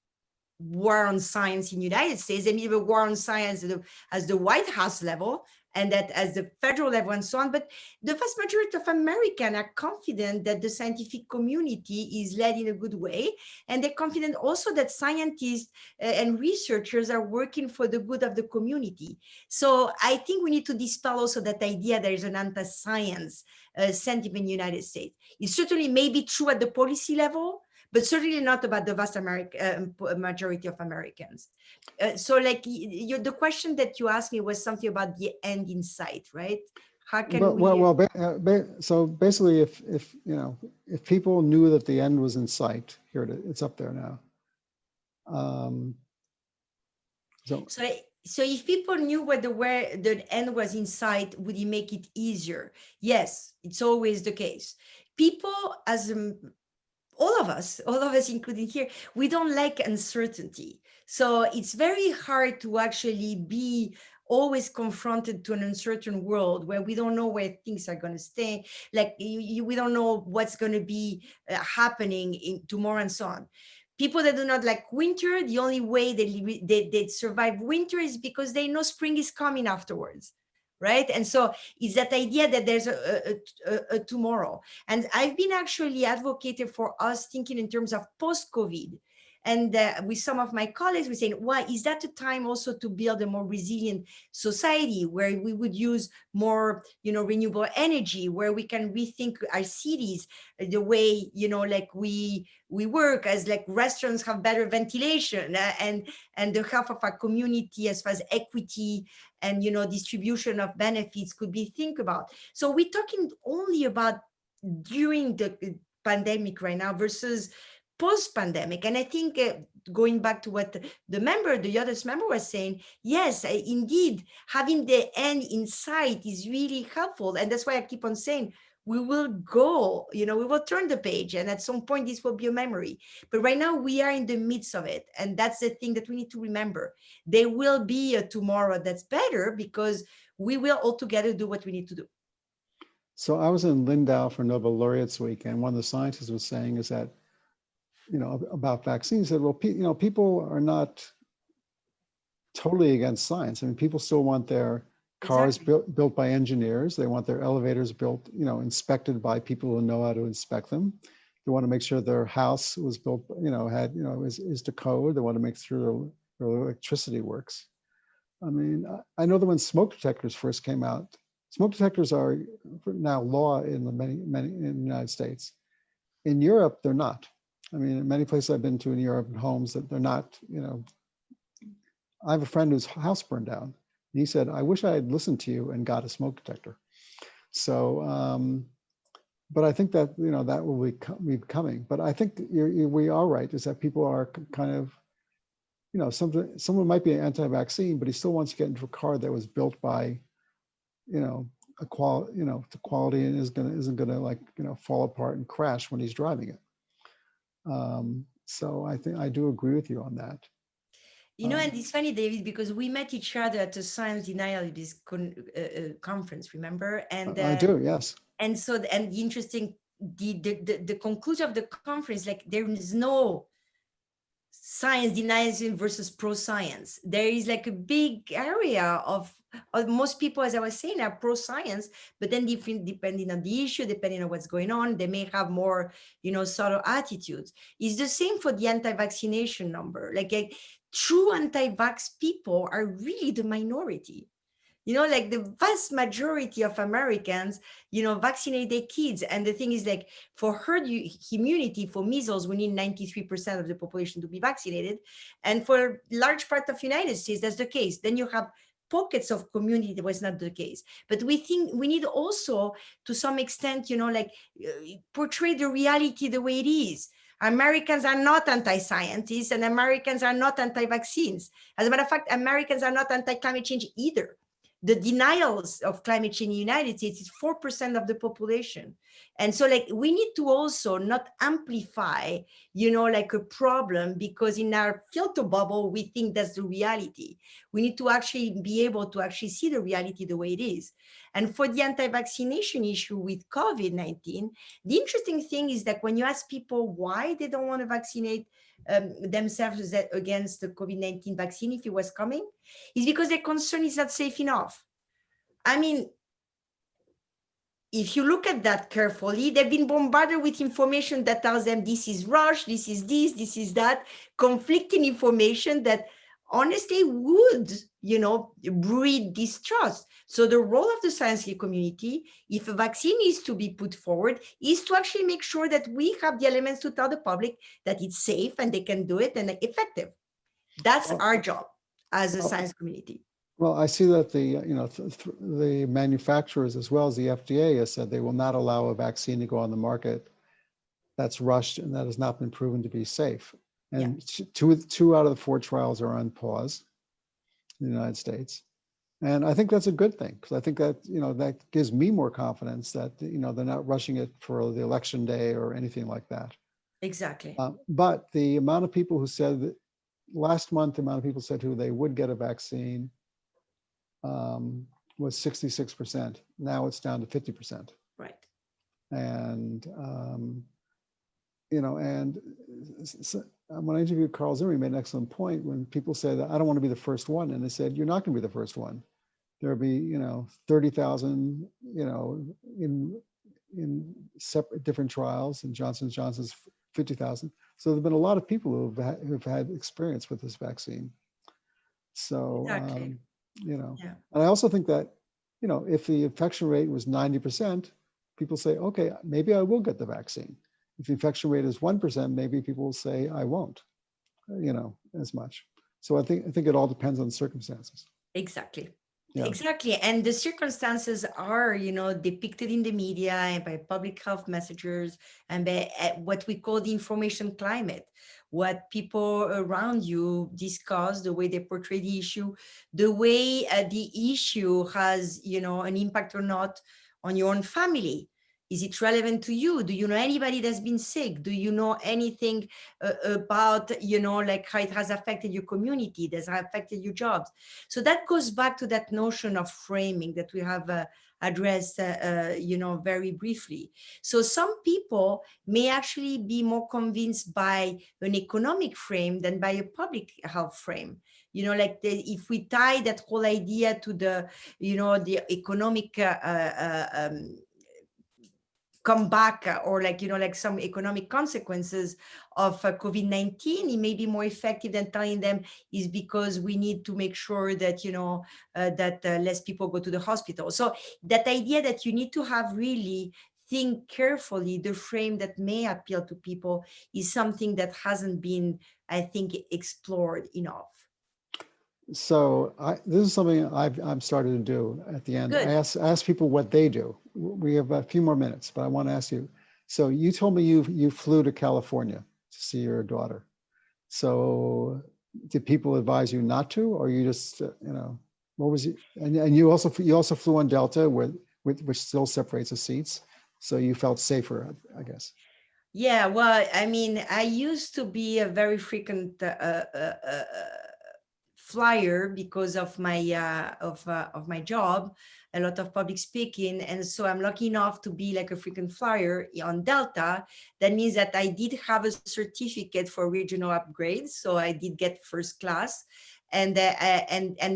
[SPEAKER 2] war on science in the United States. They mean a war on science as the White House level, and that as the federal level and so on. But the vast majority of Americans are confident that the scientific community is led in a good way. And they're confident also that scientists and researchers are working for the good of the community. So I think we need to dispel also that idea there is an anti-science sentiment in the United States. It certainly may be true at the policy level, but certainly not about the vast majority of Americans. So like the question that you asked me was something about the end in sight, right? How can
[SPEAKER 1] so basically if you know, if people knew that the end was in sight, here it's up there now.
[SPEAKER 2] So if people knew where the end was in sight, would it make it easier? Yes, it's always the case. People, as all of us, including here, we don't like uncertainty. So it's very hard to actually be always confronted to an uncertain world where we don't know where things are going to stay. Like we don't know what's going to be happening in tomorrow and so on. People that do not like winter, the only way they survive winter is because they know spring is coming afterwards. Right. And so it's that idea that there's a tomorrow. And I've been actually advocating for us thinking in terms of post-COVID. And with some of my colleagues, we're saying, why is that a time also to build a more resilient society where we would use more, renewable energy, where we can rethink our cities, the way, like we work, as like restaurants have better ventilation, and the health of our community as far as equity and, distribution of benefits could be think about. So we're talking only about during the pandemic right now versus post-pandemic. And I think going back to what the others member was saying, yes, indeed, having the end in sight is really helpful. And that's why I keep on saying, we will go, we will turn the page, and at some point this will be a memory. But right now we are in the midst of it, and that's the thing that we need to remember. There will be a tomorrow that's better because we will all together do what we need to do.
[SPEAKER 1] So I was in Lindau for Nobel Laureates Week, and one of the scientists was saying is that, about vaccines, that, well, people are not totally against science. I mean, people still want their cars built by engineers. They want their elevators built, inspected by people who know how to inspect them. They want to make sure their house was built, is to code. They want to make sure their electricity works. I mean, I know that when smoke detectors first came out, smoke detectors are now law in many in the United States. In Europe, they're not. I mean, in many places I've been to in Europe, in homes, that they're not, I have a friend whose house burned down. And he said, I wish I had listened to you and got a smoke detector. So, but I think that, that will be coming. But I think we are right, is that people are kind of, someone might be anti-vaccine, but he still wants to get into a car that was built by, the quality and isn't gonna fall apart and crash when he's driving it. So I think I do agree with you on that.
[SPEAKER 2] And it's funny, David, because we met each other at a science denial conference, remember? And
[SPEAKER 1] I do, yes.
[SPEAKER 2] And so, and the interesting, the conclusion of the conference, like there is no science denialism versus pro-science. There is like a big area of most people, as I was saying, are pro-science, but then depending on the issue, depending on what's going on, they may have more, subtle attitudes. It's the same for the anti-vaccination number. Like true anti-vax people are really the minority. Like the vast majority of Americans, vaccinate their kids. And the thing is, like, for herd immunity, for measles, we need 93% of the population to be vaccinated. And for large part of the United States, that's the case. Then you have pockets of community that was not the case. But we think we need also, to some extent, portray the reality the way it is. Americans are not anti-scientists, and Americans are not anti-vaccines. As a matter of fact, Americans are not anti-climate change either. The denials of climate change in the United States is 4% of the population. And so like we need to also not amplify, like a problem because in our filter bubble, we think that's the reality. We need to actually be able to actually see the reality the way it is. And for the anti-vaccination issue with COVID-19, the interesting thing is that when you ask people why they don't want to vaccinate themselves against the COVID-19 vaccine, if it was coming, is because their concern is not safe enough. I mean, if you look at that carefully, they've been bombarded with information that tells them this is rush, this is that, conflicting information that honestly would, breed distrust. So the role of the scientific community, if a vaccine is to be put forward, is to actually make sure that we have the elements to tell the public that it's safe and they can do it and effective. That's our job as a science community.
[SPEAKER 1] Well, I see that the manufacturers as well as the FDA has said they will not allow a vaccine to go on the market that's rushed and that has not been proven to be safe. And two out of the 4 trials are on pause in the United States. And I think that's a good thing, because I think that, that gives me more confidence that, they're not rushing it for the election day or anything like that.
[SPEAKER 2] Exactly.
[SPEAKER 1] But the amount of people who said that last month, the amount of people said who they would get a vaccine was 66%. Now it's down to 50%.
[SPEAKER 2] Right.
[SPEAKER 1] And, when I interviewed Carl Zimmer, he made an excellent point when people say that I don't want to be the first one. And they said, you're not going to be the first one. There'll be, 30,000, in separate different trials, and Johnson & Johnson's 50,000. So there've been a lot of people who've had experience with this vaccine. So,
[SPEAKER 2] exactly.
[SPEAKER 1] And I also think that, if the infection rate was 90%, people say, okay, maybe I will get the vaccine. If the infection rate is 1%, maybe people will say I won't, as much. So I think it all depends on the circumstances.
[SPEAKER 2] Exactly.
[SPEAKER 1] Yeah.
[SPEAKER 2] Exactly. And the circumstances are, depicted in the media and by public health messengers and by what we call the information climate, what people around you discuss, the way they portray the issue, the way the issue has, an impact or not on your own family. Is it relevant to you? Do you know anybody that's been sick? Do you know anything about, like how it has affected your community, that's affected your jobs? So that goes back to that notion of framing that we have addressed, very briefly. So some people may actually be more convinced by an economic frame than by a public health frame. If we tie that whole idea to the, the economic comeback, or like some economic consequences of COVID-19, it may be more effective than telling them is because we need to make sure that, less people go to the hospital. So that idea that you need to have really think carefully the frame that may appeal to people is something that hasn't been, I think, explored enough.
[SPEAKER 1] So this is something I'm starting to do at the end.
[SPEAKER 2] Good.
[SPEAKER 1] I ask people what they do. We have a few more minutes, but I want to ask you. So you told me you flew to California to see your daughter. So did people advise you not to, or you just, what was it? And you also flew on Delta, which still separates the seats. So you felt safer, I guess.
[SPEAKER 2] Yeah, well, I mean, I used to be a very frequent flyer because of my of my job, a lot of public speaking, and so I'm lucky enough to be like a frequent flyer on Delta. That means that I did have a certificate for regional upgrades, so I did get first class, and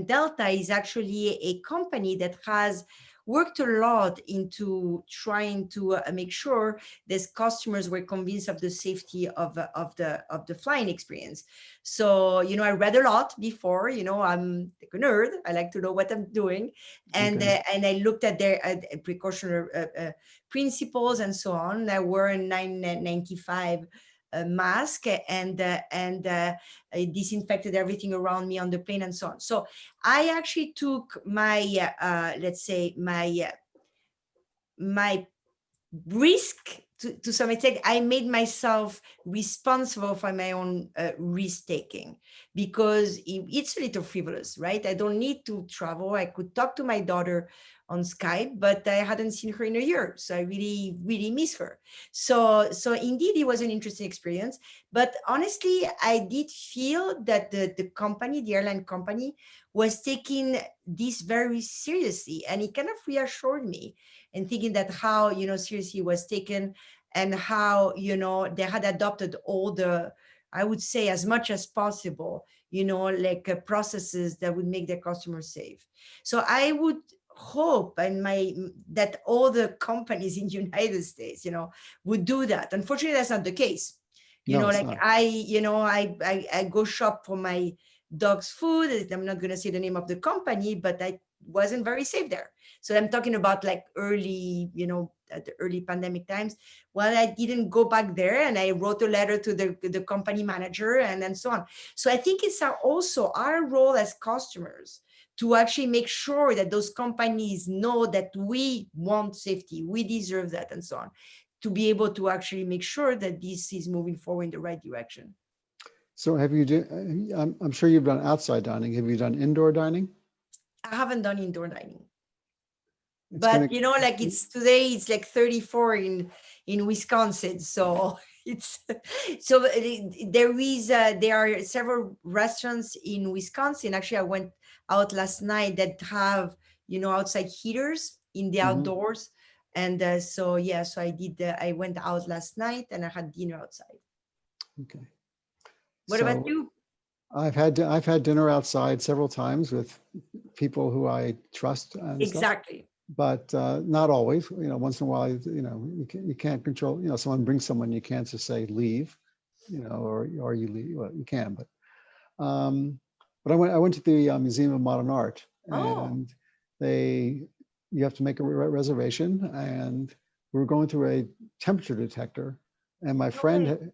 [SPEAKER 2] Delta is actually a company that has worked a lot into trying to make sure that customers were convinced of the safety of the flying experience. So, I read a lot before, I'm like a nerd. I like to know what I'm doing. And and I looked at their precautionary principles and so on. I wore a 995 mask, and I disinfected everything around me on the plane and so on. So I actually took my, let's say, my risk to some extent. I made myself responsible for my own risk taking, because it's a little frivolous, right? I don't need to travel. I could talk to my daughter on Skype, but I hadn't seen her in a year, so I really, really miss her. So indeed, it was an interesting experience. But honestly, I did feel that the airline company, was taking this very seriously, and it kind of reassured me, and thinking that how, seriously it was taken, and how, they had adopted all the, I would say, as much as possible, processes that would make their customers safe. So I would hope that all the companies in the United States, would do that. Unfortunately, that's not the case.
[SPEAKER 1] No, it's
[SPEAKER 2] like
[SPEAKER 1] not.
[SPEAKER 2] I go shop for my dog's food. I'm not going to say the name of the company, but I wasn't very safe there. So I'm talking about like early, at the early pandemic times. Well, I didn't go back there, and I wrote a letter to the company manager, and so on. So I think it's also our role as customers to actually make sure that those companies know that we want safety, we deserve that, and so on, to be able to actually make sure that this is moving forward in the right direction.
[SPEAKER 1] So I'm sure you've done outside dining. Have you done indoor dining?
[SPEAKER 2] I haven't done indoor dining.
[SPEAKER 1] It's
[SPEAKER 2] But today it's like 34 in Wisconsin, so there are several restaurants in Wisconsin. Actually, I went out last night that have outside heaters in the outdoors, and so I went out last night and I had dinner outside.
[SPEAKER 1] Okay.
[SPEAKER 2] What about you?
[SPEAKER 1] I've had dinner outside several times with people who I trust and
[SPEAKER 2] Exactly.
[SPEAKER 1] stuff, but not always. Once in a while, you can't control. Someone brings someone, you can't just say leave, or you leave. Well, you can, but I went to the Museum of Modern Art, and you have to make a reservation, and we were going through a temperature detector, and my friend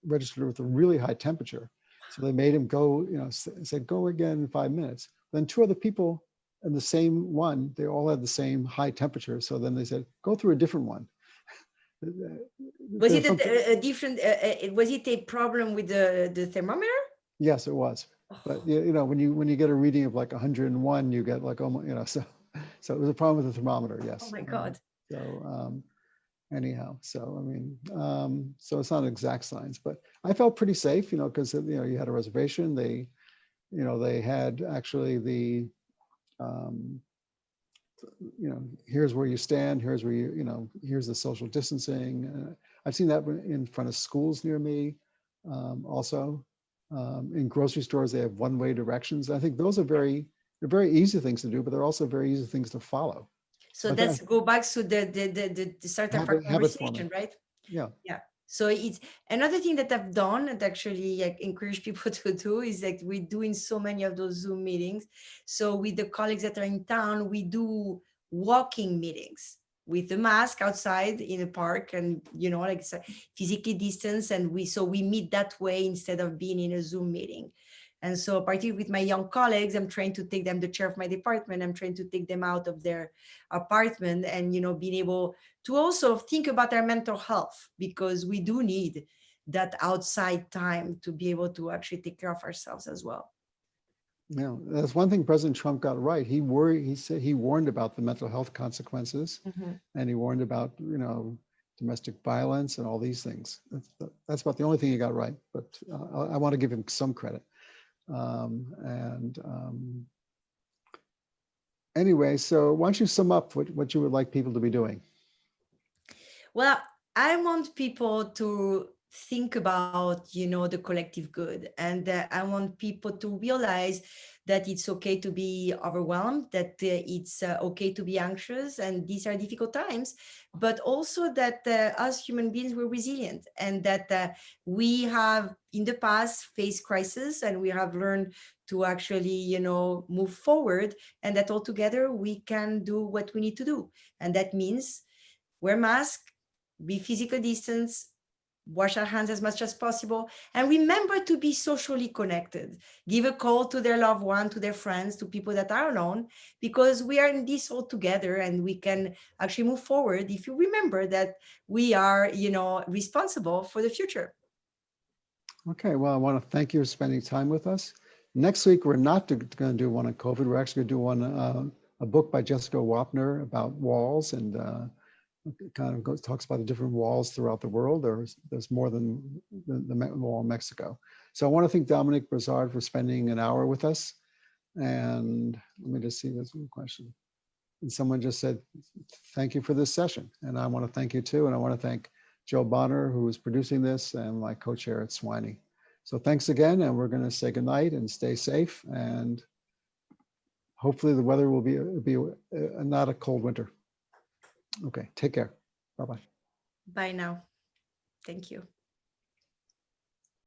[SPEAKER 1] registered with a really high temperature. So they made him go, said, go again in 5 minutes. Then two other people in the same one, they all had the same high temperature. So then they said, go through a different one.
[SPEAKER 2] Was it a different, was it a problem with the thermometer?
[SPEAKER 1] Yes, it was. But when you get a reading of like 101, you get like almost, so it was a problem with the thermometer. Yes.
[SPEAKER 2] Oh my God.
[SPEAKER 1] So anyhow, so I mean, so it's not exact science, but I felt pretty safe, because you had a reservation. They had actually the here's where you stand, here's where here's the social distancing. I've seen that in front of schools near me. Also, in grocery stores, they have one-way directions. I think those are they're very easy things to do, but they're also very easy things to follow.
[SPEAKER 2] So let's go back to the start of our
[SPEAKER 1] Habit forming.
[SPEAKER 2] conversation, right?
[SPEAKER 1] Yeah.
[SPEAKER 2] Yeah. So it's another thing that I've done and actually encourage people to do is that we're doing so many of those Zoom meetings. So with the colleagues that are in town, we do walking meetings with the mask outside in a park and, like physically distance. And we meet that way instead of being in a Zoom meeting. And so particularly with my young colleagues, I'm trying to take them, the chair of my department, I'm trying to take them out of their apartment and, being able to also think about their mental health, because we do need that outside time to be able to actually take care of ourselves as well.
[SPEAKER 1] Yeah, that's one thing President Trump got right. He said he warned about the mental health consequences, and he warned about, domestic violence and all these things. That's about the only thing he got right, but I want to give him some credit. Anyway, so why don't you sum up what you would like people to be doing?
[SPEAKER 2] Well, I want people to think about, the collective good. And I want people to realize that it's okay to be overwhelmed, that it's okay to be anxious. And these are difficult times, but also that us human beings, we're resilient, and that we have in the past faced crisis, and we have learned to actually, move forward, and that all together we can do what we need to do. And that means wear masks, be physical distance, wash our hands as much as possible, and remember to be socially connected. Give a call to their loved one, to their friends, to people that are alone, because we are in this all together, and we can actually move forward if you remember that we are, responsible for the future.
[SPEAKER 1] Okay, well, I want to thank you for spending time with us. Next week, we're not going to do one on COVID. We're actually going to do one, a book by Jessica Wapner about walls, and kind of talks about the different walls throughout the world. There's more than the wall in Mexico. So I want to thank Dominique Brossard for spending an hour with us. And let me just see, there's one question. And someone just said, thank you for this session. And I want to thank you too. And I want to thank Joe Bonner, who is producing this, and my co-chair at SWINY. So thanks again, and we're going to say goodnight and stay safe. And hopefully the weather will be not a cold winter. Okay, take care. Bye-bye.
[SPEAKER 2] Bye now. Thank you.